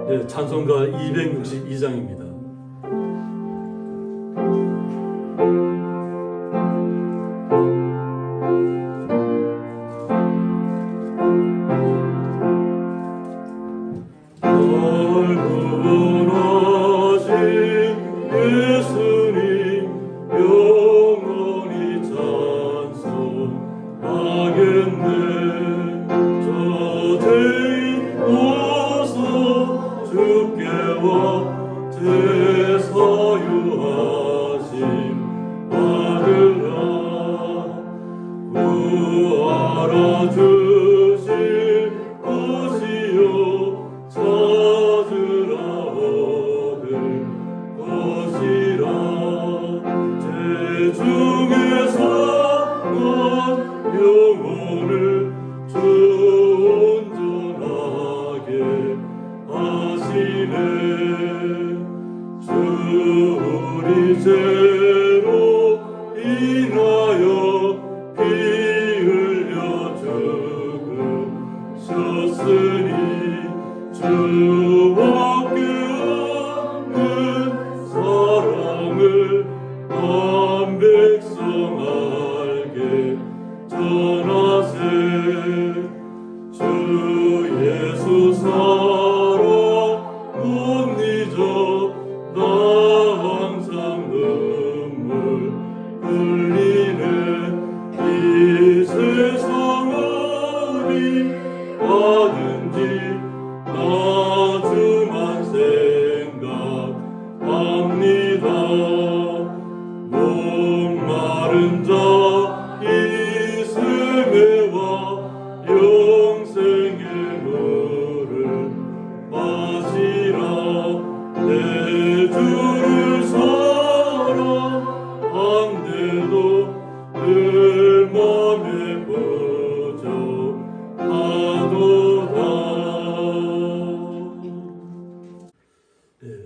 네, 찬송가 262장입니다.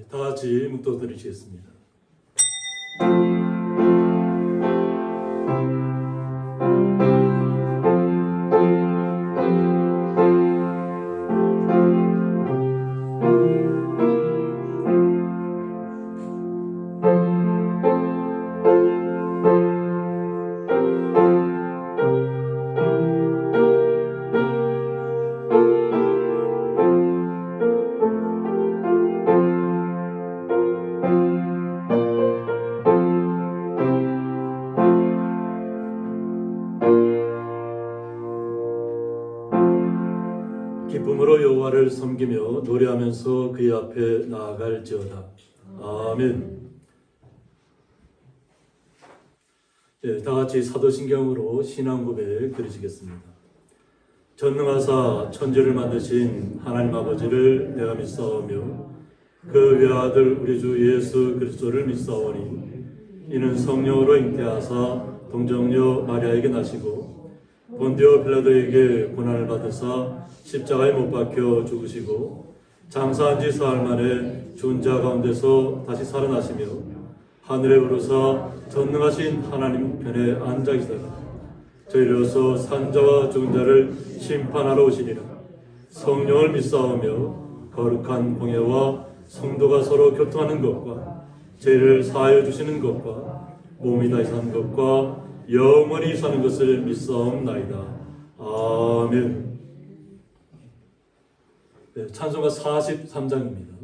다 같이 묵도드리시겠습니다. 기쁨으로 여호와를 섬기며 노래하면서 그의 앞에 나아갈지어다. 아멘. 네, 다 같이 사도신경으로 신앙 고백 드리시겠습니다. 전능하사 천지를 만드신 하나님 아버지를 내가 믿사오며 그 외아들 우리 주 예수 그리스도를 믿사오니 이는 성령으로 잉태하사 동정녀 마리아에게 나시고 본디오 빌라도에게 고난을 받으사 십자가에 못 박혀 죽으시고 장사한 지 사흘 만에 죽은 자 가운데서 다시 살아나시며 하늘에 오르사 전능하신 하나님 편에 앉아 계시다가 저희로서 산자와 죽은 자를 심판하러 오시리라. 성령을 믿사오며 거룩한 공예와 성도가 서로 교통하는 것과 죄를 사하여 주시는 것과 몸이 다시 사는 것과 영원히 사는 것을 믿사옵나이다. 아멘. 네, 찬송가 43장입니다.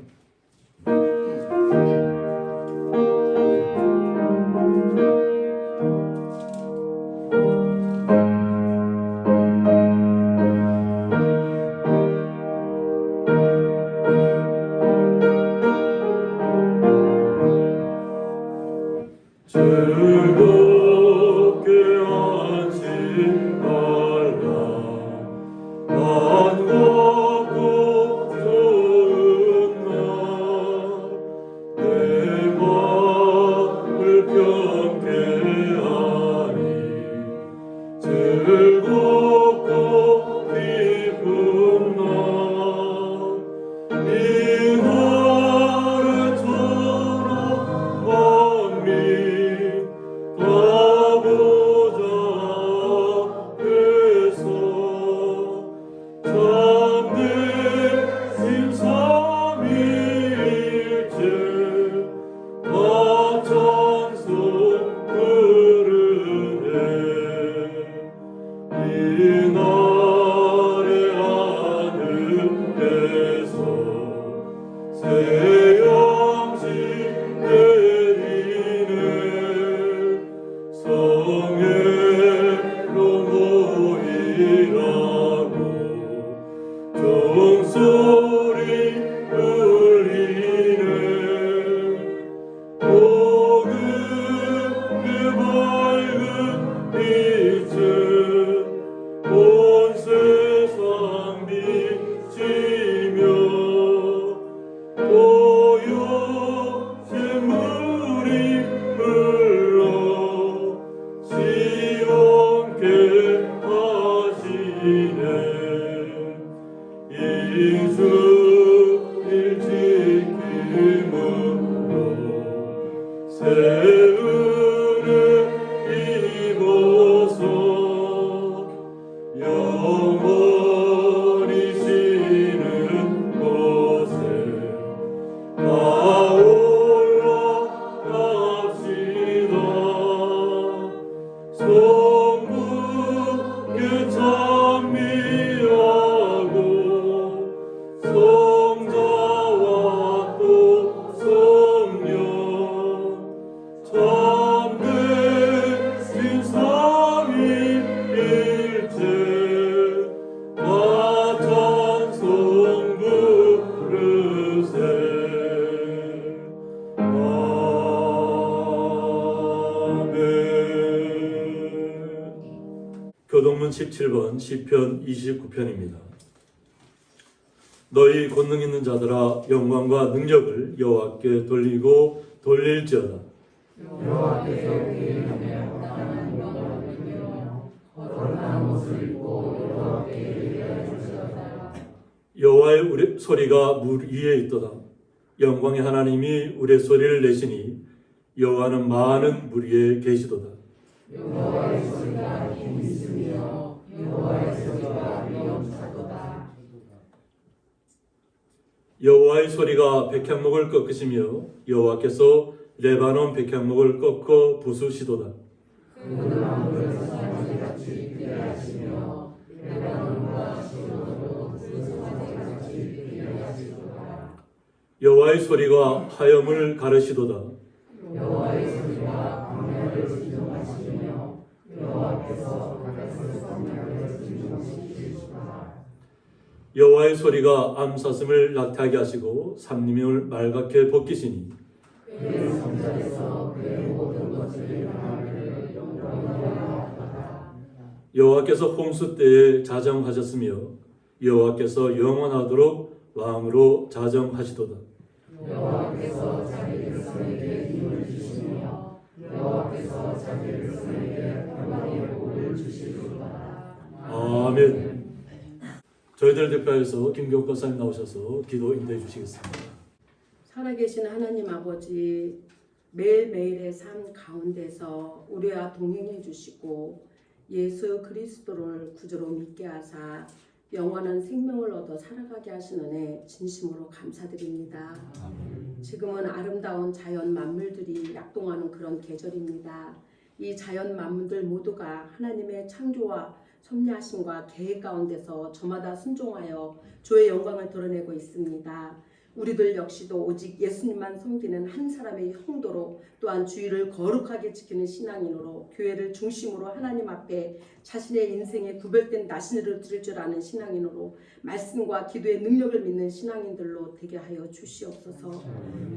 성회로 모이라고 종소리 울리네. 복음의 밝은 빛은 온 세상 비치며 보혈 샘물이 흘러 시원케 하시네. 이주일 지킴으로 새 은혜 입어서 영원히 쉬는 곳에 다 올라갑시다. 성부께 찬미하고 성자와 또 성령 참되신 삼위일체 다 찬송 부르세. 아멘. 교동문 17번 시편 29편입니다. 너희 권능 있는 자들아 영광과 능력을 여호와께 돌리고 돌릴지어다. 여호와께서 그의 이름에 합당한 영광을 돌리며 거룩한 옷을 입고 여호와께 예배할 것이다. 여호와의 우리 소리가 물 위에 있도다. 영광의 하나님이 우레소리를 내시니 여호와는 많은 물 위에 계시도다. 여호와의 소리가 힘이 있으며 여호와의 소리가 위엄차도다. 여호와의 소리가 백향목을 꺾으시며 여호와께서 레바논 백향목을 꺾어 부수시도다. 그는 나무를 사지같이 피하시며 레바논과 시온으로 사지같이 피하시도다. 여호와의 소리가 하염을 가르시도다. 여호와의 소리가 광야를 진동하시며 여호와께서 바다에서 광야를 진동시키시도다. 여호와의 소리가 암사슴을 낙태하게 하시고 삼림을 말갛게 벗기시니 그의 성전에서 그의 모든 것을 향하기를 영원하도다. 여호와께서 홍수 때에 자정하셨으며 여호와께서 영원하도록 왕으로 자정하시도다. 여호와께서 자기 백성에게 힘을 주시며 여호와께서 자기 백성에게 평안의 복을 주시리로다. 아멘. 저희들 대표해서 김경옥 박사님 나오셔서 기도 인도해 주시겠습니다. 살아계신 하나님 아버지, 매일매일의 삶 가운데서 우리와 동행해 주시고 예수 그리스도를 구주로 믿게 하사 영원한 생명을 얻어 살아가게 하시는 은혜 진심으로 감사드립니다. 지금은 아름다운 자연 만물들이 약동하는 그런 계절입니다. 이 자연 만물들 모두가 하나님의 창조와 섭리하심과 계획 가운데서 저마다 순종하여 주의 영광을 드러내고 있습니다. 우리들 역시도 오직 예수님만 섬기는 한 사람의 형도로 또한 주의를 거룩하게 지키는 신앙인으로 교회를 중심으로 하나님 앞에 자신의 인생에 구별된 나신을 드릴 줄 아는 신앙인으로 말씀과 기도의 능력을 믿는 신앙인들로 되게 하여 주시옵소서.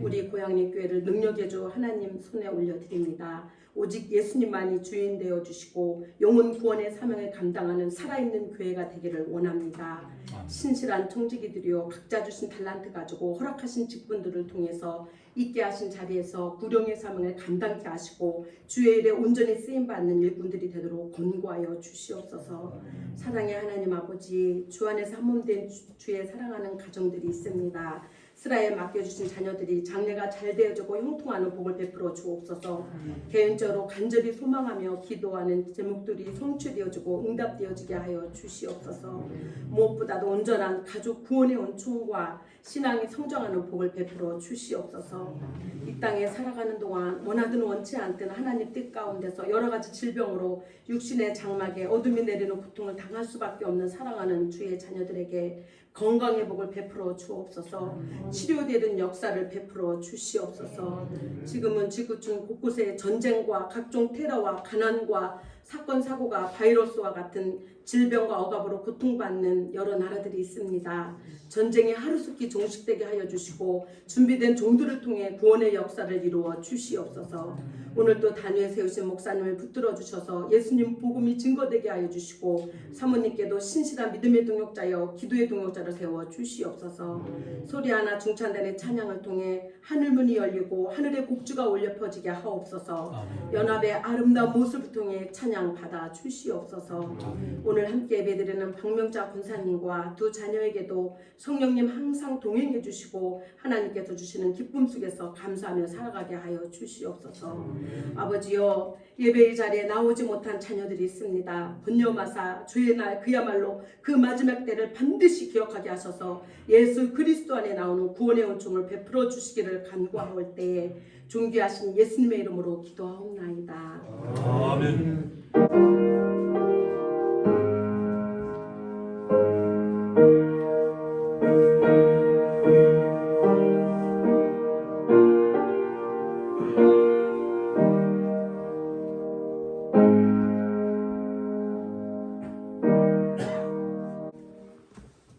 우리 고향리 교회를 능력의 주 하나님 손에 올려드립니다. 오직 예수님만이 주인 되어 주시고 영혼 구원의 사명을 감당하는 살아있는 교회가 되기를 원합니다. 신실한 청지기들이여 각자 주신 달란트 가지고 허락하신 직분들을 통해서 있게 하신 자리에서 구령의 사명을 감당케 하시고 주의 일에 온전히 쓰임받는 일꾼들이 되도록 권고하여 주시옵소서. 사랑의 하나님 아버지, 주 안에서 한 몸 된 주의 사랑하는 가정들이 있습니다. 스라에 맡겨주신 자녀들이 장래가 잘 되어지고 형통하는 복을 베풀어 주옵소서. 개인적으로 간절히 소망하며 기도하는 제목들이 성취되어지고 응답되어지게 하여 주시옵소서. 무엇보다도 온전한 가족 구원의 은총과 신앙이 성장하는 복을 베풀어 주시옵소서. 이 땅에 살아가는 동안 원하든 원치 않든 하나님 뜻 가운데서 여러 가지 질병으로 육신의 장막에 어둠이 내리는 고통을 당할 수밖에 없는 사랑하는 주의 자녀들에게 건강 회복을 베풀어 주옵소서. 치료되는 역사를 베풀어 주시옵소서. 지금은 지구촌 곳곳에 전쟁과 각종 테러와 가난과 사건 사고가 바이러스와 같은 질병과 억압으로 고통받는 여러 나라들이 있습니다. 전쟁이 하루속히 종식되게 하여 주시고 준비된 종들을 통해 구원의 역사를 이루어 주시옵소서. 오늘 또 단위에 세우신 목사님을 붙들어 주셔서 예수님 복음이 증거되게 하여 주시고 사모님께도 신실한 믿음의 동역자여 기도의 동역자를 세워 주시옵소서. 소리하나 중찬단의 찬양을 통해 하늘문이 열리고 하늘의 곡주가 울려 퍼지게 하옵소서. 연합의 아름다운 모습을 통해 찬양 받아 주시옵소서. 오늘 함께 예배드리는 박명자 군사님과 두 자녀에게도 성령님 항상 동행해 주시고 하나님께서 주시는 기쁨 속에서 감사하며 살아가게 하여 주시옵소서. 아버지여, 예배의 자리에 나오지 못한 자녀들이 있습니다. 분녀마사 주의 날 그야말로 그 마지막 때를 반드시 기억하게 하셔서 예수 그리스도 안에 나오는 구원의 은총을 베풀어 주시기를 간구하올 때에 존귀하신 예수님의 이름으로 기도하옵나이다. 아멘.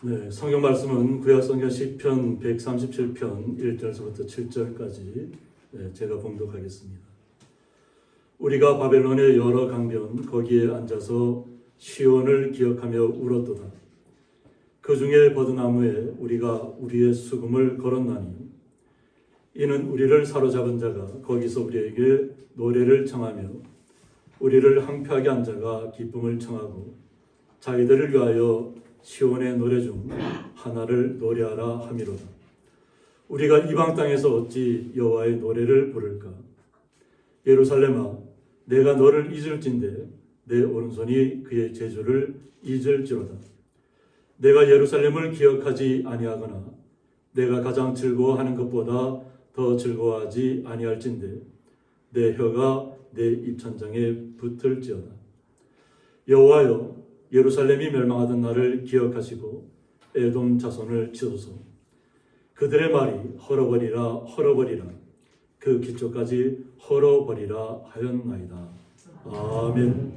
네, 성경 말씀은 구약성경 시편 137편 1절에서부터 7절까지 제가 봉독하겠습니다. 우리가 바벨론의 여러 강변 거기에 앉아서 시온을 기억하며 울었도다. 그 중에 버드나무에 우리가 우리의 수금을 걸었나니 이는 우리를 사로잡은 자가 거기서 우리에게 노래를 청하며 우리를 항폐하게 한 자가 기쁨을 청하고 자기들을 위하여 시온의 노래 중 하나를 노래하라 함이로다. 우리가 이방 땅에서 어찌 여호와의 노래를 부를까? 예루살렘아, 내가 너를 잊을진대 내 오른손이 그의 제주를 잊을지로다. 내가 예루살렘을 기억하지 아니하거나 내가 가장 즐거워하는 것보다 더 즐거워하지 아니할진대 내 혀가 내 입천장에 붙을지어다. 여호와여, 예루살렘이 멸망하던 날을 기억하시고 에돔 자손을 치소서. 그들의 말이 헐어버리라 헐어버리라 그 기초까지 헐어버리라 하였나이다. 아멘.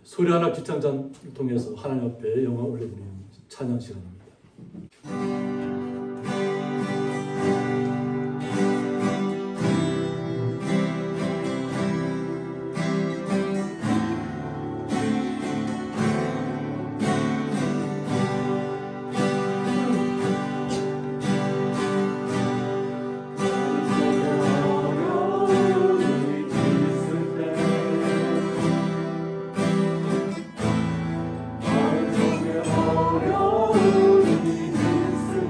소리하나 기창잔 통해서 하나님 앞에 영광 올려드리는 찬양 시간입니다. 어려움이 있을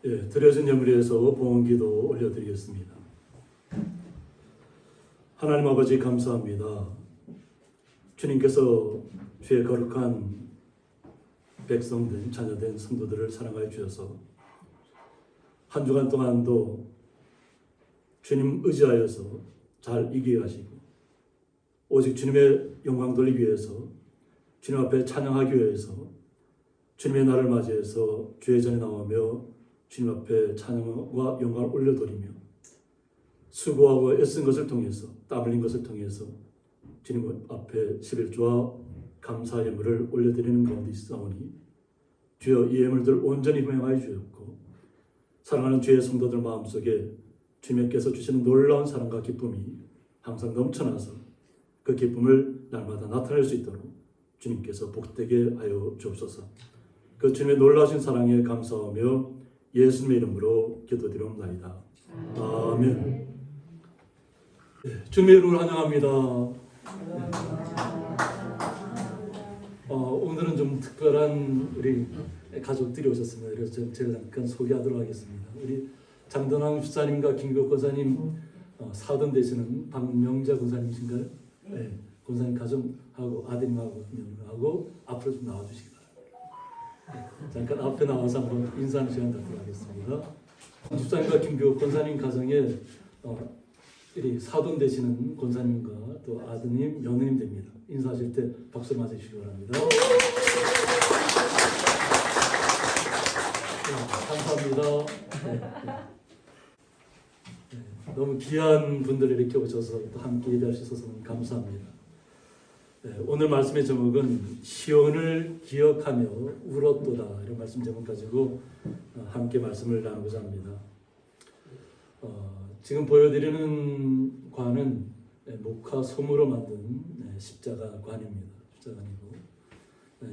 드려진 예물 위해서 봉헌기도 올려드리겠습니다. 하나님 아버지 감사합니다. 주님께서 주의 거룩한 백성된 자녀된 성도들을 사랑하여 주셔서 한 주간 동안도 주님 의지하여서 잘 이기게 하시고 오직 주님의 영광 돌리기 위해서 주님 앞에 찬양하기 위해서 주님의 날을 맞이해서 주의 전에 나오며 주님 앞에 찬양과 영광을 올려드리며 수고하고 애쓴 것을 통해서 땀 흘린 것을 통해서 주님 앞에 11조와 감사 예물을 올려드리는 가운데 있사오니 주여 이 예물들 온전히 흥행하여 주셨고 사랑하는 주의 성도들 마음속에 주님께서 주시는 놀라운 사랑과 기쁨이 항상 넘쳐나서 그 기쁨을 날마다 나타낼 수 있도록 주님께서 복되게 하여 주옵소서. 그 주님의 놀라신 사랑에 감사하며 예수님의 이름으로 기도드리옵나이다. 아멘. 주님의 이름으로 환영합니다. 오늘은 좀 특별한 우리 가족들이 오셨습니다. 그래서 제가 잠깐 소개하도록 하겠습니다. 우리 장don황 집사님과 김교 권사님 사돈 되시는 박명자 권사님이신가요? 네. 권사님 가정하고 아드님하고 며느리하고 앞으로 좀 나와주시기 바랍니다. 네. 잠깐 앞에 나와서 한번 인사하는 시간 갖도록 하겠습니다. 집사님과 김교 권사님 가정에 우리 사돈 되시는 권사님과 또 아드님, 며느님 됩니다. 인사하실 때 박수를 맞으시기 바랍니다. 네, 감사합니다. 네, 너무 귀한 분들 이렇게 오셔서 또 함께 예배할 수 있어서 너무 감사합니다. 네, 오늘 말씀의 제목은 시온을 기억하며 울었도다 이런 말씀 제목 가지고 함께 말씀을 나누고자 합니다. 지금 보여드리는 관은 목화 솜으로 만든 십자가 관입니다. 십자가이고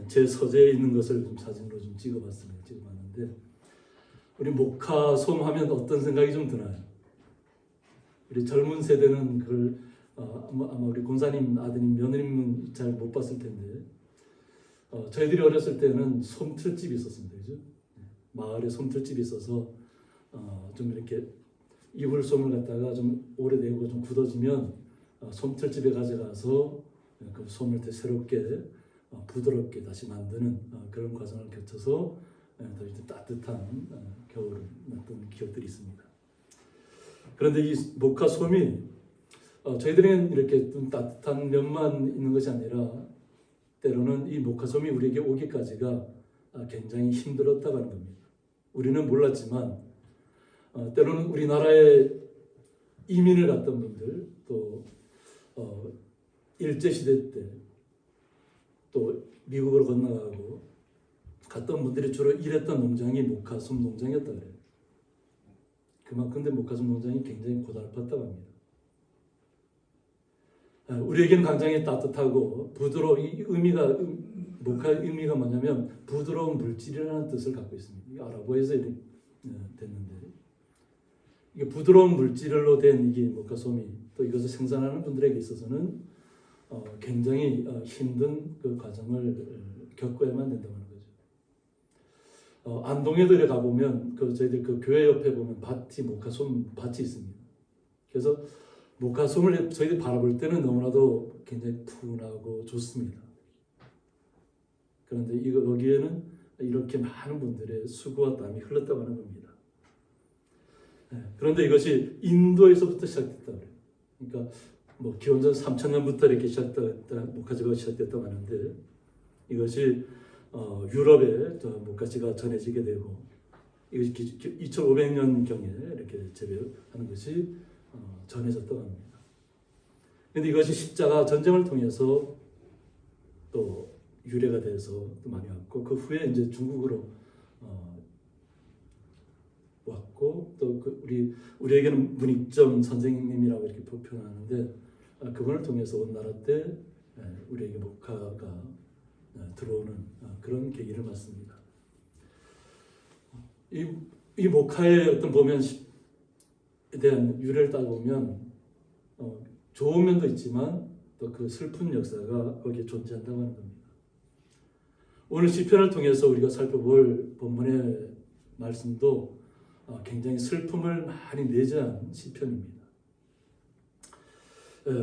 제 서재에 있는 것을 좀 사진으로 좀 찍어봤습니다. 찍어봤는데 우리 목화 솜 하면 어떤 생각이 좀 드나요? 우리 젊은 세대는 그걸 아마 우리 권사님 아드님 며느님은 잘 못 봤을 텐데 저희들이 어렸을 때는 솜틀집이 있었습니다. 그죠? 마을에 솜틀집이 있어서 좀 이렇게 이불 솜을 갖다가 좀 오래되고 좀 굳어지면 솜틀집에 가져가서 그 솜을 새롭게 부드럽게 다시 만드는 그런 과정을 거쳐서 더 따뜻한 겨울을 맞던 기억들이 있습니다. 그런데 이 목화 솜이 저희들은 이렇게 좀 따뜻한 면만 있는 것이 아니라 때로는 이 목화 솜이 우리에게 오기까지가 굉장히 힘들었다고 하는 겁니다. 우리는 몰랐지만 때로는 우리나라에 이민을 갔던 분들 또 일제시대 때 또 미국으로 건너가고 갔던 분들이 주로 일했던 농장이 목화솜 농장이었다 그래요. 그만큼 목화솜 농장이 굉장히 고달팠다고 합니다. 우리에게는 굉장히 따뜻하고 부드러운 이 의미가 목화의 의미가 뭐냐면 부드러운 물질이라는 뜻을 갖고 있습니다. 이게 아랍어에서 이렇게 됐는데 이게 부드러운 물질로 된 이게 목화솜이 또 이것을 생산하는 분들에게 있어서는 굉장히 힘든 그 과정을 겪어야만 된다고 하는 거죠. 안동에도 이렇게 가보면 저희들 그 교회 옆에 보면 밭이 목화솜 밭이 있습니다. 그래서 목화솜을 저희들이 바라볼 때는 너무나도 굉장히 푸근하고 좋습니다. 그런데 여기에는 이렇게 많은 분들의 수고와 땀이 흘렀다고 하는 겁니다. 그런데 이것이 인도에서부터 시작됐다 그래요. 그러니까 기원전 3000년부터 이렇게 시작됐다, 목화지가 시작됐다고 하는데 이것이 유럽에 목화지가 전해지게 되고 이것이 2500년 경에 이렇게 재배하는 것이 전해졌다고 합니다. 그런데 이것이 십자가 전쟁을 통해서 또 유래가 돼서 또 많이 왔고 그 후에 이제 중국으로 왔고 또 우리에게는 문익점 선생님이라고 이렇게 표현하는데 그분을 통해서 온 나라 때 우리에게 목화가 들어오는 그런 계기를 맞습니다. 이 목화의 어떤 보면에 대한 유래를 따져보면 좋은 면도 있지만 또 그 슬픈 역사가 거기에 존재한다고 하는 겁니다. 오늘 시편을 통해서 우리가 살펴볼 본문의 말씀도 굉장히 슬픔을 많이 내재한 시편입니다.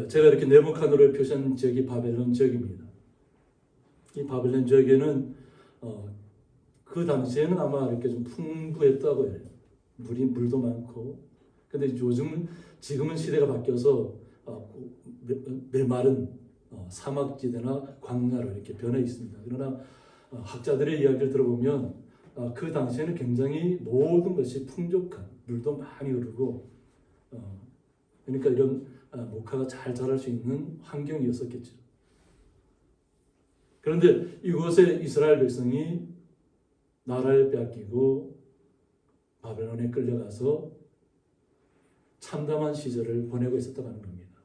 제가 이렇게 네모칸으로 표시한 지역이 바벨론 지역입니다. 이 바벨론 지역에는 그 당시에는 아마 이렇게 좀 풍부했다고 해요. 물도 많고. 근데 지금은 시대가 바뀌어서 메마른 사막지대나 광야로 이렇게 변해 있습니다. 그러나 학자들의 이야기를 들어보면 그 당시에는 굉장히 모든 것이 풍족한, 물도 많이 흐르고 그러니까 이런 목화가 잘 자랄 수 있는 환경이었었겠죠. 그런데 이곳에 이스라엘 백성이 나라를 빼앗기고 바벨론에 끌려가서 참담한 시절을 보내고 있었다고 하는 겁니다.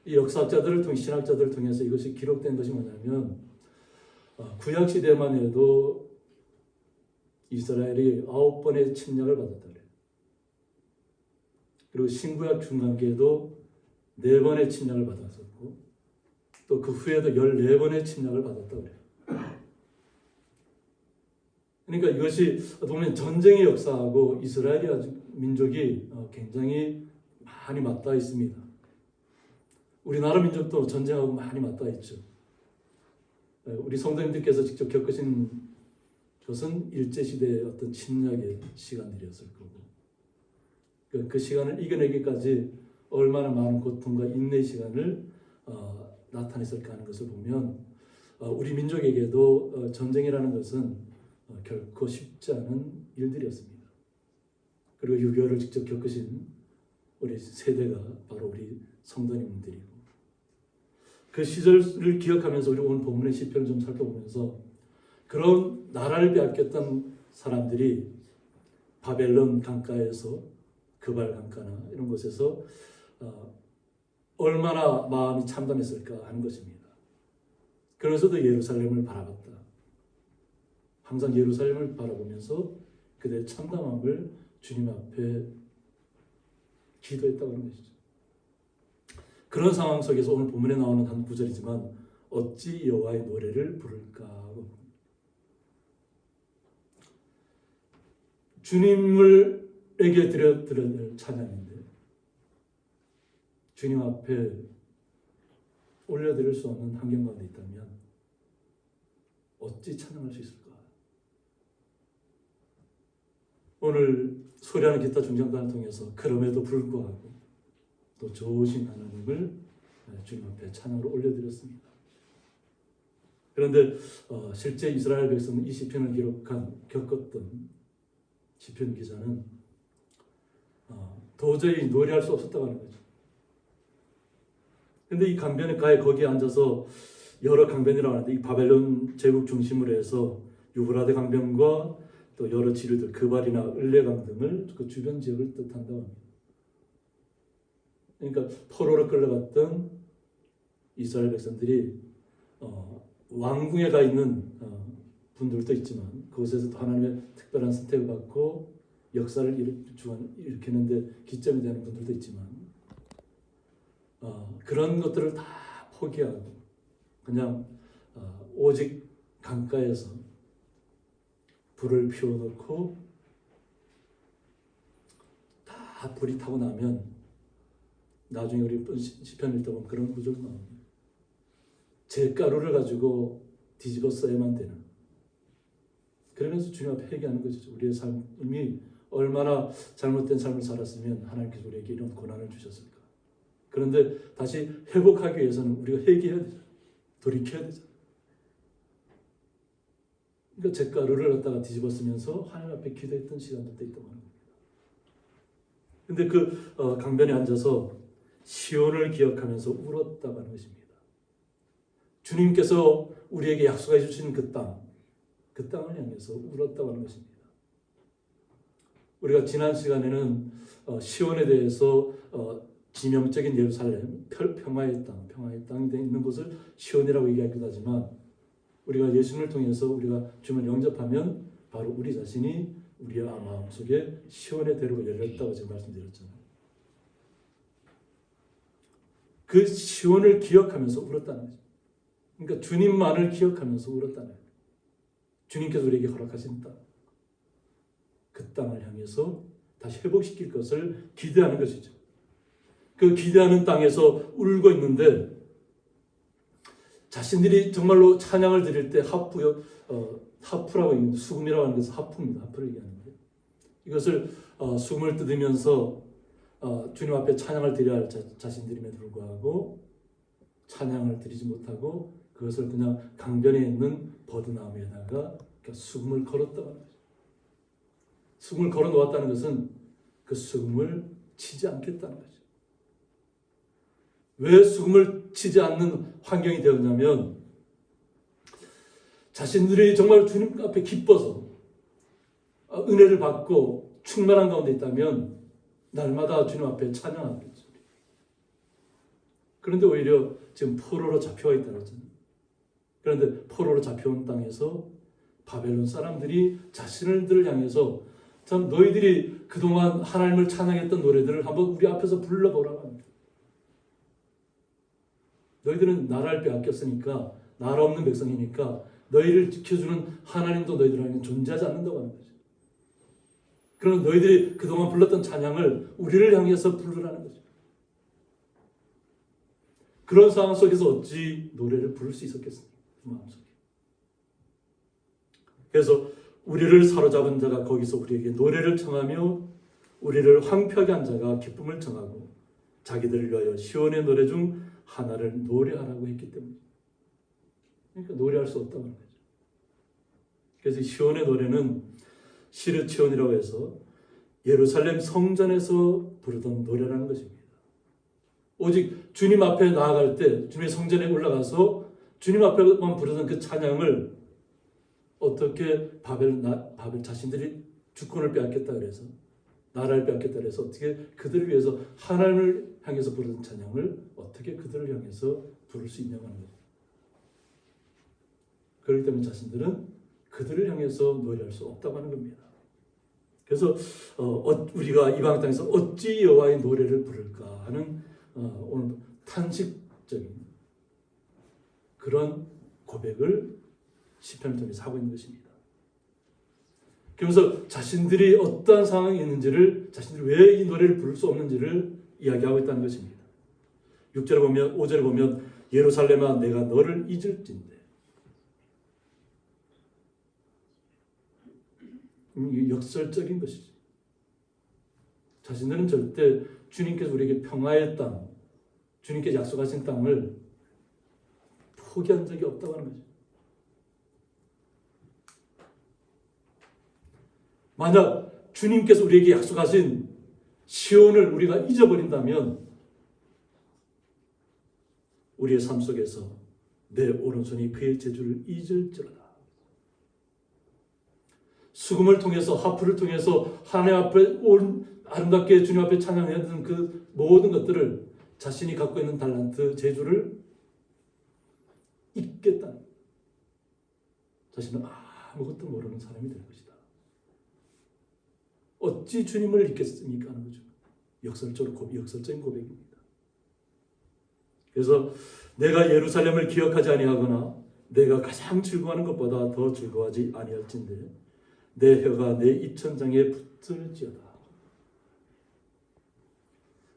이 역사학자들을 통해 신학자들을 통해서 이것이 기록된 것이 뭐냐면 구약 시대만 해도 이스라엘이 9번의 침략을 받았다 그래요. 그리고 신구약 중간기에도 4번의 침략을 받았었고 또 그 후에도 14번의 침략을 받았다고 그래요. 그러니까 이것이 보면 전쟁의 역사하고 이스라엘의 민족이 굉장히 많이 맞닿아 있습니다. 우리나라 민족도 전쟁하고 많이 맞닿아 있죠. 우리 성도님들께서 직접 겪으신 것은 일제시대의 어떤 침략의 시간들이었을 거고 그 시간을 이겨내기까지 얼마나 많은 고통과 인내의 시간을 나타냈을까 하는 것을 보면 우리 민족에게도 전쟁이라는 것은 결코 쉽지 않은 일들이었습니다. 그리고 6.25를 직접 겪으신 우리 세대가 바로 우리 성도님들이고 그 시절을 기억하면서 우리 오늘 본문의 시편을 좀 살펴보면서 그런 나라를 빼앗겼던 사람들이 바벨론 강가에서 그발 강가나 이런 곳에서 얼마나 마음이 참담했을까 하는 것입니다. 그러면서도 예루살렘을 바라봤다. 항상 예루살렘을 바라보면서 그들의 참담함을 주님 앞에 기도했다고 하는 것이죠. 그런 상황 속에서 오늘 본문에 나오는 한 구절이지만 어찌 여호와의 노래를 부를까? 주님에게 드려야 될 찬양인데 주님 앞에 올려드릴 수 없는 환경 가운데 있다면 어찌 찬양할 수 있을까? 오늘 소리하는 기타 중장단을 통해서 그럼에도 불구하고 또 좋으신 하나님을 주님 앞에 찬양으로 올려드렸습니다. 그런데 실제 이스라엘 백성은 이 시편을 겪었던 시편 기자는 도저히 노래할 수 없었다고 하는 거죠. 그런데 이 강변가에 거기에 앉아서 여러 강변이라고 하는데 이 바벨론 제국 중심으로 해서 유브라데 강변과 또 여러 지류들 그발이나 을레강 등을 그 주변 지역을 뜻한다고 합니다. 그러니까 포로로 끌려갔던 이스라엘 백성들이 왕궁에 가 있는 분들도 있지만 그곳에서도 하나님의 특별한 선택을 받고 역사를 일으키는데 기점이 되는 분들도 있지만 그런 것들을 다 포기하고 그냥 오직 강가에서 불을 피워놓고 다 불이 타고 나면 나중에 우리 시편 읽다 보면 그런 구절도 나옵니다. 잿가루를 가지고 뒤집어 써야만 되는. 그러면서 주님 앞에 회개하는 것이죠. 우리의 삶이 얼마나 잘못된 삶을 살았으면 하나님께서 우리에게 이런 고난을 주셨을까. 그런데 다시 회복하기 위해서는 우리가 회개해야 되죠. 돌이켜야 되죠. 그러니까 잿가루를 갖다가 뒤집어 쓰면서 하나님 앞에 기도했던 시간들도 있다고 하는 겁니다. 근데 그 강변에 앉아서 시온을 기억하면서 울었다고 하는 것입니다. 주님께서 우리에게 약속해 주신 그 땅을 향해서 울었다고 하는 것입니다. 우리가 지난 시간에는 시온에 대해서 지명적인 예루살렘, 평화의 땅이 있는 곳을 시온이라고 얘기하기도 하지만 우리가 예수님을 통해서 우리가 주님을 영접하면 바로 우리 자신이 우리의 마음속에 시온의 대로가 열렸다고 제가 말씀드렸잖아요. 그 시온을 기억하면서 울었다는 거죠. 그러니까 주님만을 기억하면서 울었다는 거예요. 주님께서 우리에게 허락하신 땅. 그 땅을 향해서 다시 회복시킬 것을 기대하는 것이죠. 그 기대하는 땅에서 울고 있는데 자신들이 정말로 찬양을 드릴 때 하프라고 있는데 수금이라고 하는 것은 하프입니다. 하프를 얘기하는데 이것을 수금을 뜯으면서 주님 앞에 찬양을 드려야 할 자신들임에도 불구하고 찬양을 드리지 못하고 그것을 그냥 강변에 있는 버드나무에다가 수금을 걸었다고 하는 거죠. 수금을 걸어 놓았다는 것은 그 수금을 치지 않겠다는 거죠. 왜 수금을 치지 않는 환경이 되었냐면 자신들이 정말 주님 앞에 기뻐서 은혜를 받고 충만한 가운데 있다면 날마다 주님 앞에 찬양하겠죠. 그런데 오히려 지금 포로로 잡혀와 있다는 거죠. 그런데 포로로 잡혀온 땅에서 바벨론 사람들이 자신들을 향해서 참 너희들이 그동안 하나님을 찬양했던 노래들을 한번 우리 앞에서 불러보라고 합니다. 너희들은 나라를 빼앗겼으니까 나라 없는 백성이니까 너희를 지켜주는 하나님도 너희들에게 존재하지 않는다고 하는 거죠. 그러면 너희들이 그동안 불렀던 찬양을 우리를 향해서 부르라는 거죠. 그런 상황 속에서 어찌 노래를 부를 수 있었겠습니까? 그 마음속에. 그래서 우리를 사로잡은 자가 거기서 우리에게 노래를 청하며 우리를 황폐하게 한 자가 기쁨을 청하고 자기들을 위하여 시온의 노래 중 하나를 노래하라고 했기 때문에 그러니까 노래할 수 없다고 하는 거죠. 그래서 시온의 노래는 시르치온이라고 해서 예루살렘 성전에서 부르던 노래라는 것입니다. 오직 주님 앞에 나아갈 때 주님의 성전에 올라가서 주님 앞에만 부르던 그 찬양을 어떻게 바벨 자신들이 주권을 빼앗겼다 그래서 나라를 빼앗겼다 그래서 어떻게 그들을 위해서 하나님을 향해서 부르던 찬양을 어떻게 그들을 향해서 부를 수 있냐고 하는 거죠. 그렇기 때문에 자신들은 그들을 향해서 노래할 수 없다고 하는 겁니다. 그래서 우리가 이방 땅에서 어찌 여호와의 노래를 부를까 하는 오늘 탄식적인 그런 고백을 시편을 통해서 하고 있는 것입니다. 그러면서 자신들이 어떠한 상황이 있는지를 자신들이 왜 이 노래를 부를 수 없는지를 이야기하고 있다는 것입니다. 6절에 보면 5절에 보면 예루살렘아 내가 너를 잊을진대. 역설적인 것이죠. 자신들은 절대 주님께서 우리에게 평화의 땅, 주님께서 약속하신 땅을 포기한 적이 없다고 하는 거죠. 만약 주님께서 우리에게 약속하신 시온을 우리가 잊어버린다면 우리의 삶 속에서 내 오른손이 그의 재주를 잊을지어다. 수금을 통해서 하프를 통해서 하나님 앞에 아름답게 주님 앞에 찬양했던 그 모든 것들을 자신이 갖고 있는 달란트 재주를 잊겠다. 자신은 아무것도 모르는 사람이 될 것이다. 어찌 주님을 잊겠습니까 하는 거죠. 역설적인 고백입니다. 그래서 내가 예루살렘을 기억하지 아니하거나 내가 가장 즐거워하는 것보다 더 즐거워하지 아니할진대 내 혀가 내 입천장에 붙을지어다.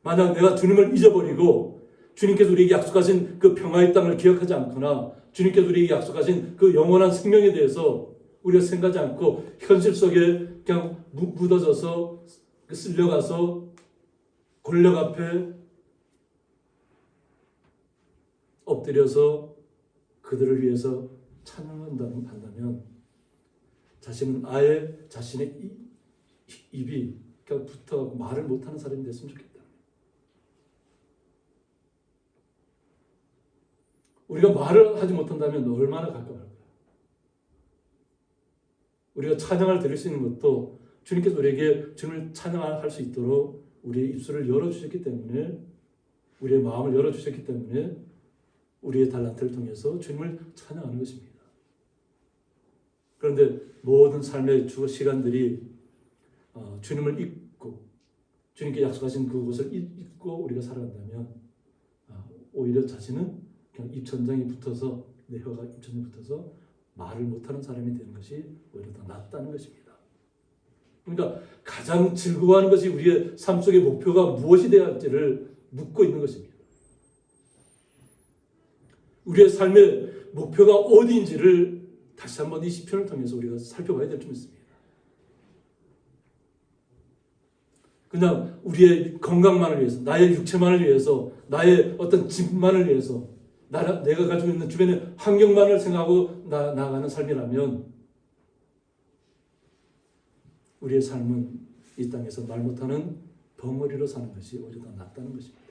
만약 내가 주님을 잊어버리고 주님께서 우리에게 약속하신 그 평화의 땅을 기억하지 않거나 주님께서 우리에게 약속하신 그 영원한 생명에 대해서 우리가 생각하지 않고 현실 속에 그냥 묻어져서 쓸려가서 권력 앞에 엎드려서 그들을 위해서 찬양한다면 자신은 아예 자신의 입이 붙어 말을 못하는 사람이 됐으면 좋겠다. 우리가 말을 하지 못한다면 얼마나 가까울까요? 우리가 찬양을 드릴 수 있는 것도 주님께서 우리에게 주님을 찬양할 수 있도록 우리의 입술을 열어주셨기 때문에 우리의 마음을 열어주셨기 때문에 우리의 달란트를 통해서 주님을 찬양하는 것입니다. 그런데 모든 삶의 시간들이 주님을 잊고 주님께 약속하신 그곳을 잊고 우리가 살아간다면 오히려 자신은 그냥 입천장에 붙어서 내 혀가 입천장에 붙어서 말을 못하는 사람이 되는 것이 오히려 더 낫다는 것입니다. 그러니까 가장 즐거워하는 것이 우리의 삶 속의 목표가 무엇이 되어야 할지를 묻고 있는 것입니다. 우리의 삶의 목표가 어디인지를 다시 한번 이 시편을 통해서 우리가 살펴봐야 될 점 있습니다. 그냥 우리의 건강만을 위해서, 나의 육체만을 위해서, 나의 어떤 집만을 위해서, 내가 가지고 있는 주변의 환경만을 생각하고 나아가는 삶이라면 우리의 삶은 이 땅에서 말 못하는 벙어리로 사는 것이 오히려 더 낫다는 것입니다.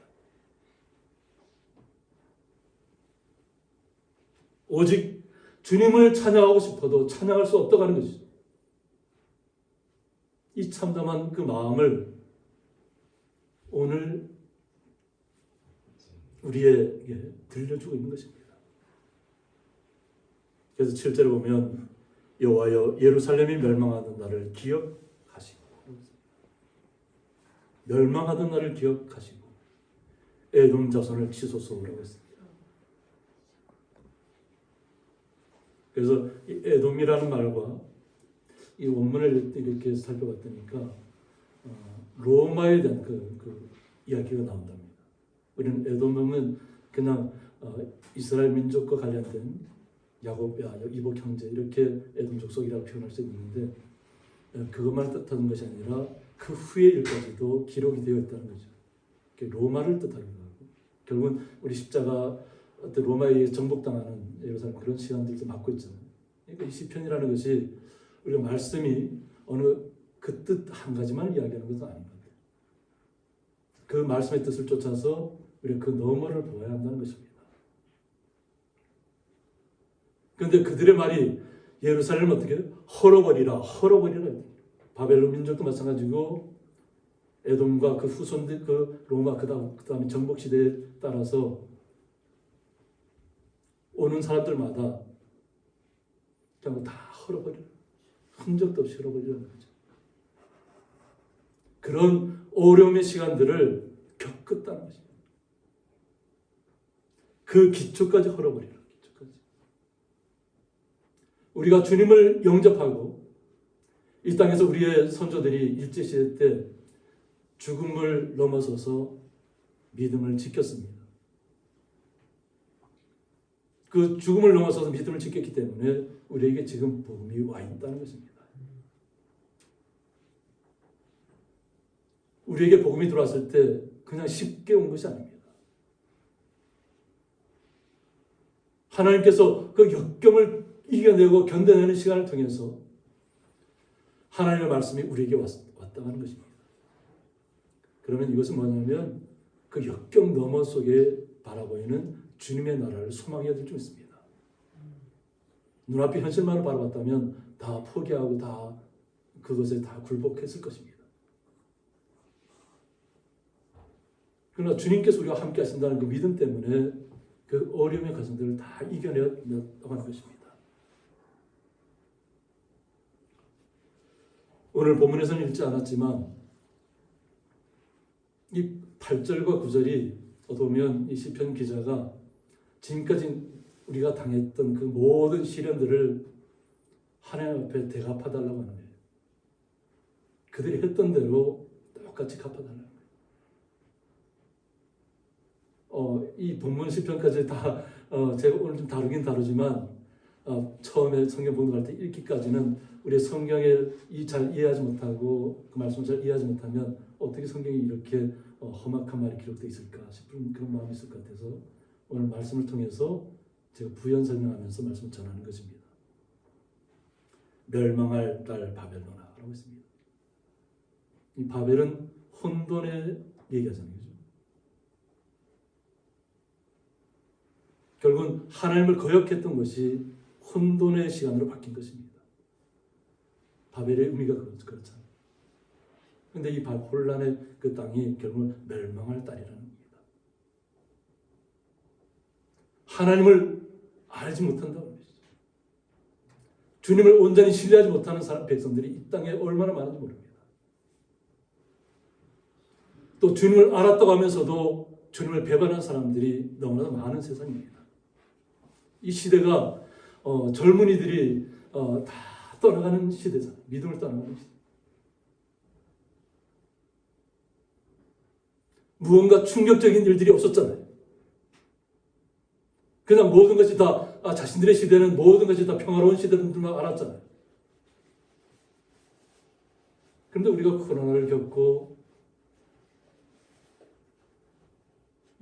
오직 주님을 찬양하고 싶어도 찬양할 수 없다고 하는 것이죠. 이 참담한 그 마음을 오늘 우리에게 들려주고 있는 것입니다. 그래서 7절에 보면 여호와여 예루살렘이 멸망하던 날을 기억하시고, 멸망하던 날을 기억하시고 에돔 자손을 치소서라고 했습니다. 그래서 이 에돔이라는 말과 이 원문을 이렇게 살펴봤다니까 로마에 대한 그 이야기가 나온답니다. 우리는 에돔은 그냥 이스라엘 민족과 관련된 야곱, 이복 형제 이렇게 에돔 족속이라고 표현할 수 있는데 그것만 뜻하는 것이 아니라 그 후의 일까지도 기록이 되어 있다는 거죠. 로마를 뜻하기도 하고 결국은 우리 십자가 어떤 로마에 정복당하는 예루살렘 그런 시간들도 맡고 있잖아요. 그러니까 이 시편이라는 것이 우리가 말씀이 어느 그 뜻 한 가지만 이야기하는 것은 아닌 것 같아요. 그 말씀의 뜻을 쫓아서 우리가 그 너머를 보아야 한다는 것입니다. 그런데 그들의 말이 예루살렘을 어떻게 헐어버리라. 바벨론 민족도 마찬가지고 에돔과 그 후손들 그 로마 그다음에 정복 시대에 따라서 오는 사람들마다 그냥 다 헐어버리라. 흔적도 없이 헐어버리라는 거죠. 그런 어려움의 시간들을 겪었다는 것입니다. 그 기초까지 헐어버리라. 기초까지. 우리가 주님을 영접하고 이 땅에서 우리의 선조들이 일제시대 때 죽음을 넘어서서 믿음을 지켰습니다. 그 죽음을 넘어서서 믿음을 지켰기 때문에 우리에게 지금 복음이 와 있다는 것입니다. 우리에게 복음이 들어왔을 때 그냥 쉽게 온 것이 아닙니다. 하나님께서 그 역경을 이겨내고 견뎌내는 시간을 통해서 하나님의 말씀이 우리에게 왔다고 하는 것입니다. 그러면 이것은 뭐냐면 그 역경 너머 속에 바라보이는 주님의 나라를 소망해야 될 줄 믿습니다. 눈앞의 현실만을 바라봤다면 다 포기하고 다 그것에 다 굴복했을 것입니다. 그러나 주님께서 우리와 함께 하신다는 그 믿음 때문에 그 어려움의 과정들을 다 이겨내었다고 하는 것입니다. 오늘 본문에서는 읽지 않았지만 이 8절과 9절이 어두면 이 시편 기자가 지금까지 우리가 당했던 그 모든 시련들을 하나님 앞에 대갚아달라고 하는 거예요. 그들이 했던 대로 똑같이 갚아달라는 거예요. 이 본문 시편까지 다 제가 오늘 좀 다루긴 다루지만 처음에 성경 본문할 때 읽기까지는 우리 성경을 잘 이해하지 못하고 그 말씀을 잘 이해하지 못하면 어떻게 성경이 이렇게 험악한 말이 기록되어 있을까 싶은 그런 마음이 있을 것 같아서 오늘 말씀을 통해서 제가 부연 설명하면서 말씀을 전하는 것입니다. 멸망할 딸 바벨론아라고 했습니다. 이 바벨은 혼돈에 얘기하자는 거죠. 결국은 하나님을 거역했던 것이 혼돈의 시간으로 바뀐 것입니다. 바벨의 의미가 그렇잖아요. 그런데 이 혼란의 그 땅이 결국은 멸망할 딸이라는 겁니다. 하나님을 알지 못한다는 것이죠. 주님을 온전히 신뢰하지 못하는 백성들이 이 땅에 얼마나 많은지 모릅니다. 또 주님을 알았다고 하면서도 주님을 배반한 사람들이 너무나 많은 세상입니다. 이 시대가 젊은이들이 다 떠나가는 시대잖아요. 믿음을 떠나가는 시대. 무언가 충격적인 일들이 없었잖아요. 그냥 모든 것이 다 자신들의 시대는 모든 것이 다 평화로운 시대인 줄만 알았잖아요. 그런데 우리가 코로나를 겪고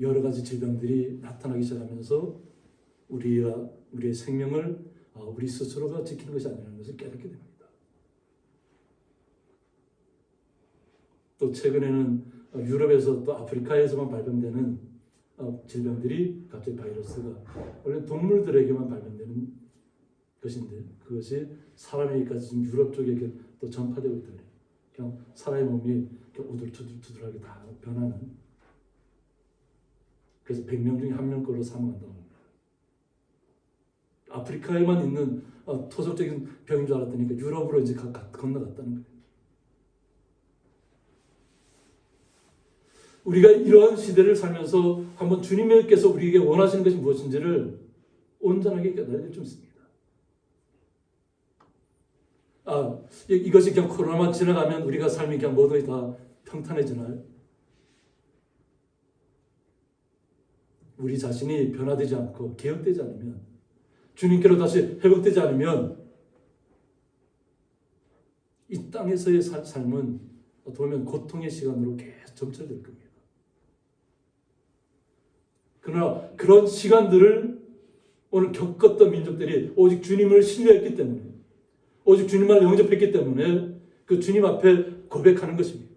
여러 가지 질병들이 나타나기 시작하면서 우리의 생명을 우리 스스로가 지키는 것이 아니라는 것을 깨닫게 됩니다. 또 최근에는 유럽에서 또 아프리카에서만 발병되는 질병들이 갑자기 바이러스가 원래 동물들에게만 발병되는 것인데 그것이 사람에게까지 지금 유럽 쪽에 또 전파되고 있다 그래요. 그냥 사람의 몸이 우둘투둘하게 다 변하는. 그래서 100명 중에 1명 걸로 사망한다고 합니다. 아프리카에만 있는 토속적인 병인 줄 알았더니 유럽으로 이제 건너갔다는 거예요. 우리가 이러한 시대를 살면서 한번 주님께서 우리에게 원하시는 것이 무엇인지를 온전하게 깨달아야 될 줄 믿습니다. 이것이 그냥 코로나만 지나가면 우리가 삶이 그냥 모두 다 평탄해지나요? 우리 자신이 변화되지 않고 개혁되지 않으면, 주님께로 다시 회복되지 않으면 이 땅에서의 삶은 어떻게 보면 고통의 시간으로 계속 점철될 겁니다. 그러나 그런 시간들을 오늘 겪었던 민족들이 오직 주님을 신뢰했기 때문에, 오직 주님을 영접했기 때문에 그 주님 앞에 고백하는 것입니다.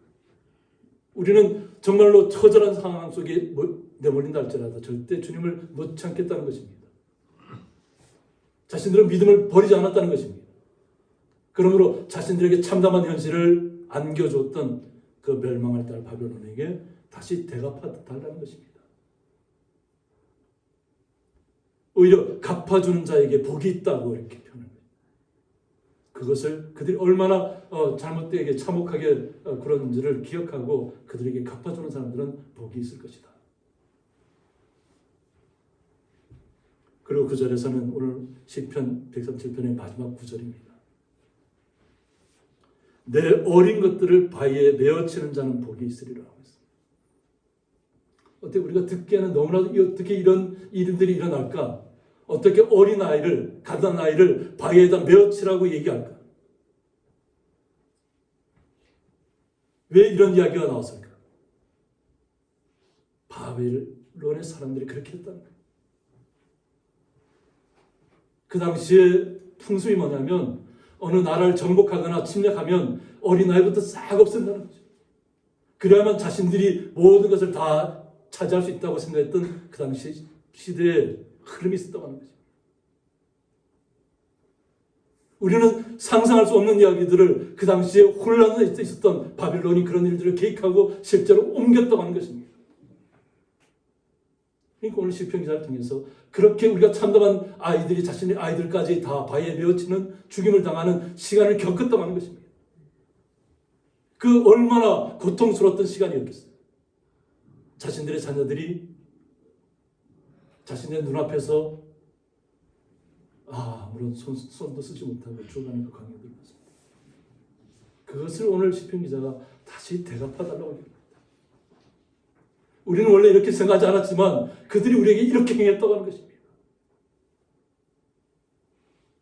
우리는 정말로 처절한 상황 속에 내몰린다 할지라도 절대 주님을 놓지 않겠다는 것입니다. 자신들은 믿음을 버리지 않았다는 것입니다. 그러므로 자신들에게 참담한 현실을 안겨줬던 그 멸망할 딸 바벨론에게 다시 대갚아달라는 것입니다. 오히려 갚아주는 자에게 복이 있다고 이렇게 표현합니다. 그것을 그들이 얼마나 잘못되게 참혹하게 그런지를 기억하고 그들에게 갚아주는 사람들은 복이 있을 것이다. 그리고 그 절에서는 오늘 시편 137편의 마지막 구절입니다. 내 어린 것들을 바위에 메어치는 자는 복이 있으리라 하고 있습니다. 어떻게 우리가 듣기에는 너무나도 어떻게 이런 일들이 일어날까? 어떻게 어린 아이를, 가난 아이를 바위에다 메어치라고 얘기할까? 왜 이런 이야기가 나왔을까? 바벨론의 사람들이 그렇게 했다는 거예요. 그 당시에 풍습이 뭐냐면 어느 나라를 정복하거나 침략하면 어린아이부터 싹 없앤다는 거죠. 그래야만 자신들이 모든 것을 다 차지할 수 있다고 생각했던 그 당시 시대에 흐름이 있었다고 하는 거죠. 우리는 상상할 수 없는 이야기들을 그 당시에 혼란에 있었던 바빌론이 그런 일들을 계획하고 실제로 옮겼다고 하는 것입니다. 그러니까 오늘 시편 기사를 통해서 그렇게 우리가 참담한 아이들이 자신의 아이들까지 다 바위에 메어치는 죽임을 당하는 시간을 겪었다고 하는 것입니다. 그 얼마나 고통스러웠던 시간이었겠어요. 자신들의 자녀들이 자신의 눈앞에서 아무런 손도 쓰지 못하고 죽어가는 그 광경들을 봤습니다. 그것을 오늘 시편 기자가 다시 대갚아달라고 합니다. 우리는 원래 이렇게 생각하지 않았지만 그들이 우리에게 이렇게 행했다고 하는 것입니다.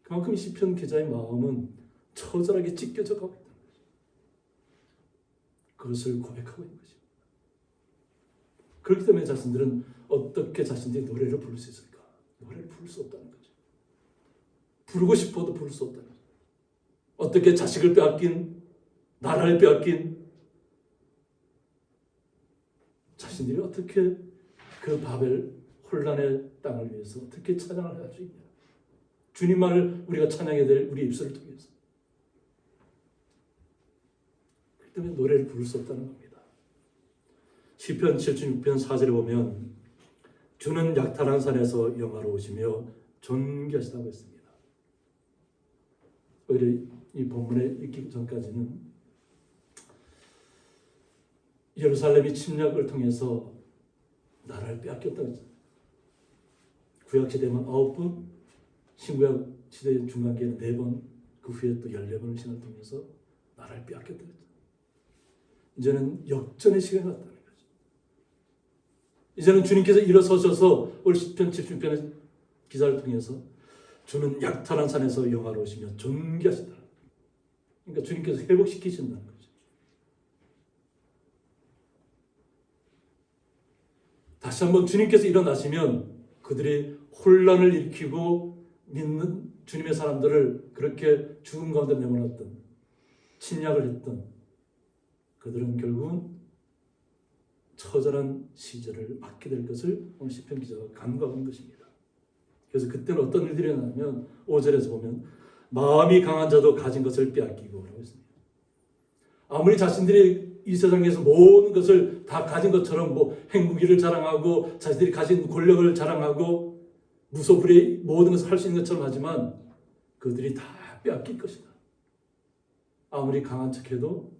그만큼 시편 기자의 마음은 처절하게 찢겨져 가고 있다는 거죠. 그것을 고백하고 있는 것입니다. 그렇기 때문에 자신들은 어떻게 자신들이 노래를 부를 수 있을까? 노래를 부를 수 없다는 거죠. 부르고 싶어도 부를 수 없다는 거죠. 어떻게 자식을 빼앗긴, 나라를 빼앗긴 자신들이 어떻게 그 바벨 혼란의 땅을 위해서 어떻게 찬양을 할 수 있냐. 주님만을 우리가 찬양해야 될 우리 입술을 통해서. 그렇기 때문에 노래를 부를 수 없다는 겁니다. 시편 76편 4절에 보면 주는 약탈한 산에서 영화로우시며 존귀하시다고 했습니다. 오히려 이 본문에 읽기 전까지는 예루살렘이 침략을 통해서 나라를 빼앗겼다고 했잖아요. 구약시대만 9번, 신구약 시대 중간기에는 4번, 그 후에 또 14번을 신을 통해서 나라를 빼앗겼다고 했잖아요. 이제는 역전의 시간이 왔다는 거죠. 이제는 주님께서 일어서셔서 오늘 시편 70편의 기사를 통해서 주는 약탈한 산에서 영화로우시며 존귀하시다. 그러니까 주님께서 회복시키신다는 거죠. 다시 한번 주님께서 일어나시면 그들이 혼란을 일으키고 믿는 주님의 사람들을 그렇게 죽음 가운데 내몰았던, 침략을 했던 그들은 결국은 처절한 시절을 맞게 될 것을 오늘 시편 기자가 간과한 것입니다. 그래서 그때는 어떤 일들이 일어나면 5절에서 보면 마음이 강한 자도 가진 것을 빼앗기고 라고 했습니다. 아무리 자신들이 이 세상에서 모든 것을 다 가진 것처럼 행복기를 자랑하고 자신들이 가진 권력을 자랑하고 무소불위 모든 것을 할 수 있는 것처럼 하지만 그들이 다 빼앗길 것이다. 아무리 강한 척해도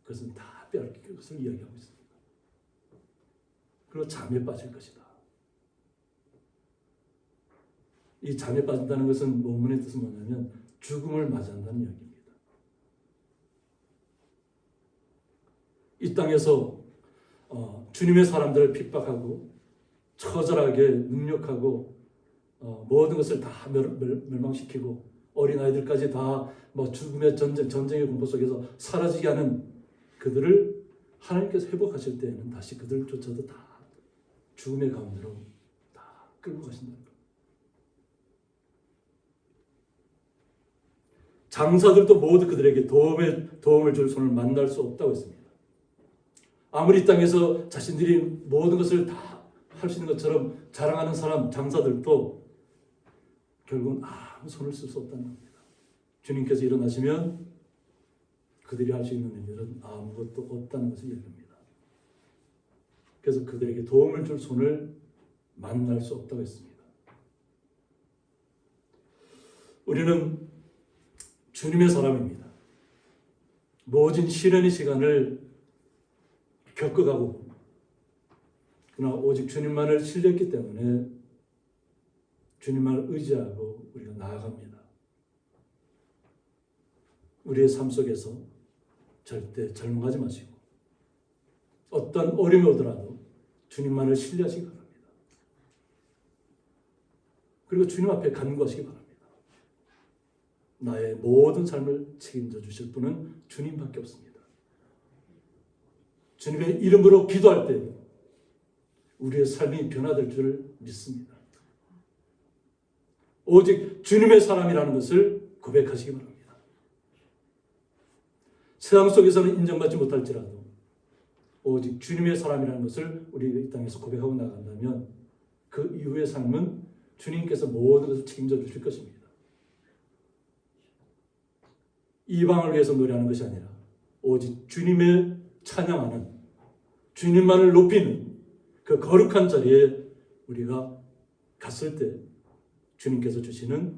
그것은 다 빼앗길 것을 이야기하고 있습니다. 그리고 잠에 빠질 것이다. 이 잠에 빠진다는 것은 원문의 뜻은 뭐냐면 죽음을 맞이한다는 이야기입니다. 이 땅에서 주님의 사람들을 핍박하고 처절하게 능욕하고 모든 것을 다 멸망시키고 어린아이들까지 다 죽음의 전쟁의 공포 속에서 사라지게 하는 그들을 하나님께서 회복하실 때에는 다시 그들조차도 다 죽음의 가운데로 다 끌고 가신다는 겁니다. 장사들도 모두 그들에게 도움을 줄 손을 만날 수 없다고 했습니다. 아무리 이 땅에서 자신들이 모든 것을 다 할 수 있는 것처럼 자랑하는 사람, 장사들도 결국은 아무 손을 쓸 수 없다는 겁니다. 주님께서 일어나시면 그들이 할 수 있는 일은 아무것도 없다는 것을 얘기합니다. 그래서 그들에게 도움을 줄 손을 만날 수 없다고 했습니다. 우리는 주님의 사람입니다. 모진 시련의 시간을 겪어가고 그러나 오직 주님만을 신뢰했기 때문에 주님만을 의지하고 우리가 나아갑니다. 우리의 삶 속에서 절대 절망하지 마시고 어떤 어려움이 오더라도 주님만을 신뢰하시기 바랍니다. 그리고 주님 앞에 간구하시기 바랍니다. 나의 모든 삶을 책임져 주실 분은 주님밖에 없습니다. 주님의 이름으로 기도할 때 우리의 삶이 변화될 줄 믿습니다. 오직 주님의 사람이라는 것을 고백하시기 바랍니다. 세상 속에서는 인정받지 못할지라도 오직 주님의 사람이라는 것을 우리가 이 땅에서 고백하고 나간다면 그 이후의 삶은 주님께서 모든 것을 책임져 주실 것입니다. 이방을 위해서 노래하는 것이 아니라 오직 주님의 찬양하는, 주님만을 높이는 그 거룩한 자리에 우리가 갔을 때 주님께서 주시는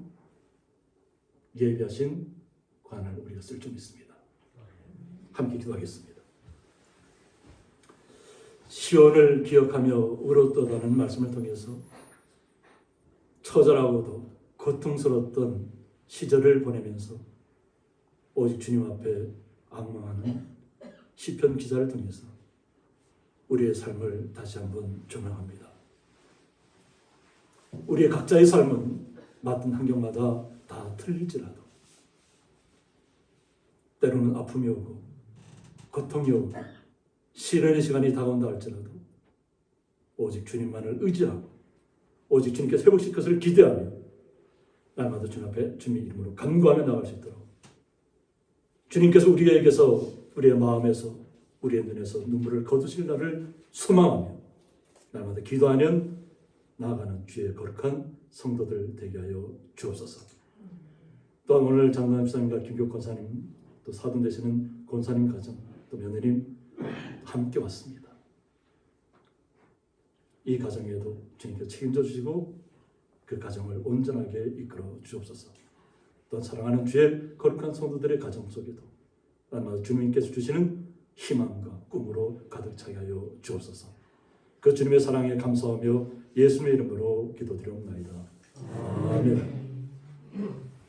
예비하신 관을 우리가 쓸 줄 믿습니다. 함께 기도하겠습니다. 시온을 기억하며 울었도다는 말씀을 통해서 처절하고도 고통스러웠던 시절을 보내면서 오직 주님 앞에 앙망하는 시편 기사를 통해서 우리의 삶을 다시 한번 조명합니다. 우리의 각자의 삶은 맡은 환경마다 다 틀릴지라도 때로는 아픔이 오고 고통이 오고 시련의 시간이 다가온다 할지라도 오직 주님만을 의지하고 오직 주님께서 회복시킬 것을 기대하며 날마다 주님 앞에 주님의 이름으로 간구하며 나갈 수 있도록 주님께서 우리에게서 우리의 마음에서 우리의 눈에서 눈물을 거두실 날을 소망하며 날마다 기도하는 나아가는 주의 거룩한 성도들 되게 하여 주옵소서. 또한 오늘 장로님 집사님과 김교 권사님 또 사돈 되시는 권사님 가정 또 며느님 함께 왔습니다. 이 가정에도 주님께서 책임져 주시고 그 가정을 온전하게 이끌어 주옵소서. 또한 사랑하는 주의 거룩한 성도들의 가정 속에도 날마다 주님께서 주시는 희망과 꿈으로 가득 차게 하여 주옵소서. 그 주님의 사랑에 감사하며 예수님의 이름으로 기도드리옵나이다. 아멘.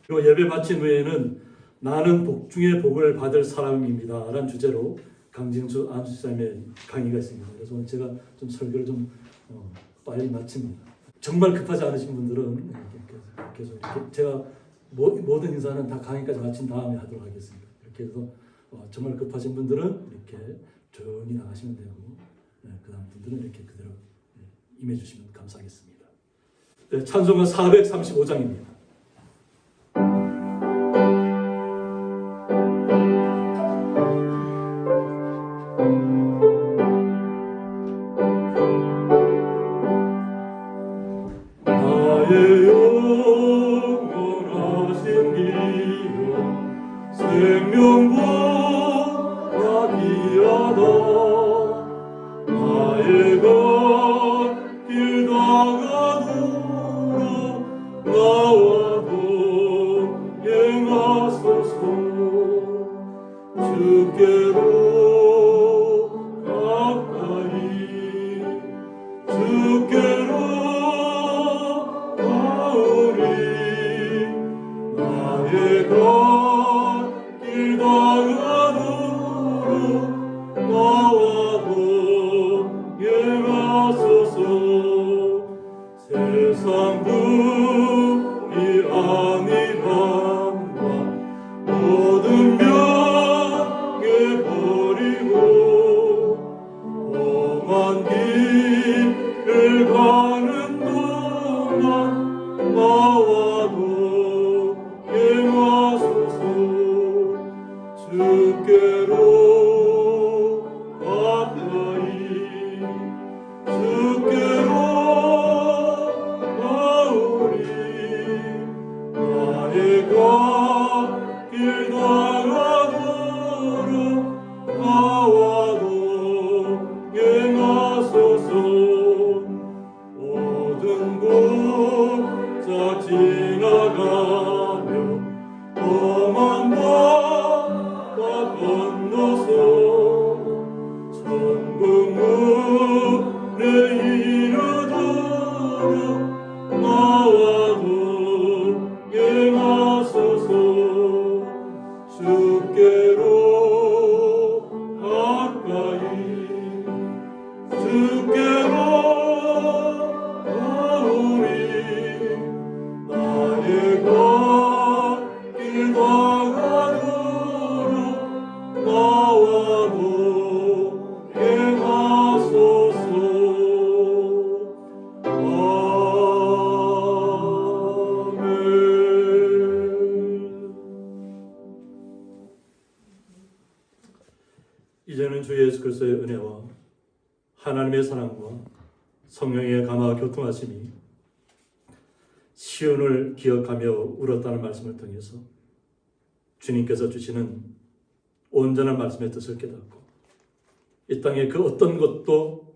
그리고 예배 마친 후에는 나는 복 중에 복을 받을 사람입니다 라는 주제로 강진수 안수사님의 강의가 있습니다. 그래서 오늘 제가 좀 설교를 좀 빨리 마칩니다. 정말 급하지 않으신 분들은 계속 이렇게 제가 모든 인사는 다 강의까지 마친 다음에 하도록 하겠습니다. 이렇게 해서 정말 급하신 분들은 이렇게 조용히 나가시면 되고, 그 다음 분들은 이렇게 그대로 임해 주시면 감사하겠습니다. 네, 찬송가 435장입니다. 나의 영원하신 기요 생명보다 귀하다 나의 갓길 다가도록 나와도 행하소서 주께로 가까이 주께로 나오리 나의 갓길 다가도록 나와도 행하소서 세상 분이 아니란다 모든 명예 버리고 험한 길을 가는 동안 나와도 행하소서 주께로 가까이 주께로 나오리 나의 갓길 다가도록 나와도 행하소서 모든 곳 지나가며 험한 바다 건너서 천국 문에 이르도록 나와도 행하소서 주께로 가까이 주께로 나오리 나의 갓길 다가도록 나와도 행하소서 아멘. 이제는 주 예수 그리스도의 은혜와 하나님의 사랑과 성령의 감화 교통하심이 시온을 기억하며 울었다는 말씀을 통해서 주님께서 주시는 온전한 말씀의 뜻을 깨닫고 이 땅의 그 어떤 것도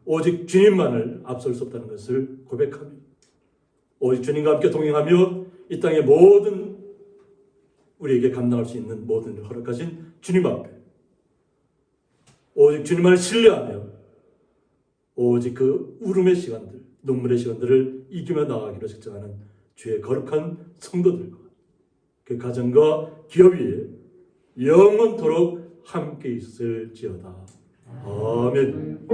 오직 주님만을 앞설 수 없다는 것을 고백하며 오직 주님과 함께 동행하며 이 땅의 모든 우리에게 감당할 수 있는 모든 일을 허락하신 주님 앞에 오직 주님만을 신뢰하며 오직 그 울음의 시간들, 눈물의 시간들을 이기며 나아가기로 작정하는 주의 거룩한 성도들과 그 가정과 기업 위에 영원토록 함께 있을지어다. 아멘.